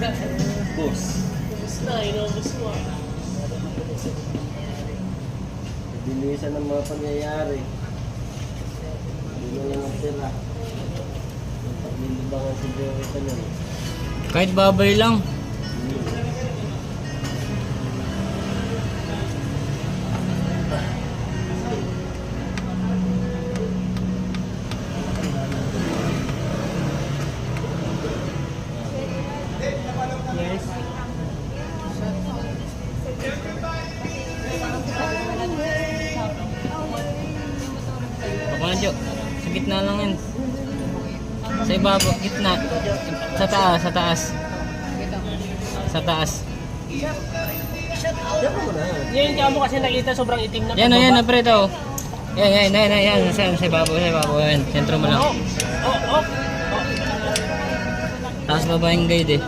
Boss. Ubus na, inubos mo ah. Bilisan ng mga pangyayari. Hindi na lang ang tira. Paglilibangan si Joey ka nun. Kahit babay lang. Yes. Ako na, Jo. Sa gitna lang yan. Sa ibabaw, gitna. Sa taas, sa taas. Sa taas. Diyan mo na. Yan kamo kasi nakita sobrang itim na. Yan o, yan, pre, ito. Yan. Sa ibabaw, yan. Sentro mo lang. Oh. Taas baba yung guide eh.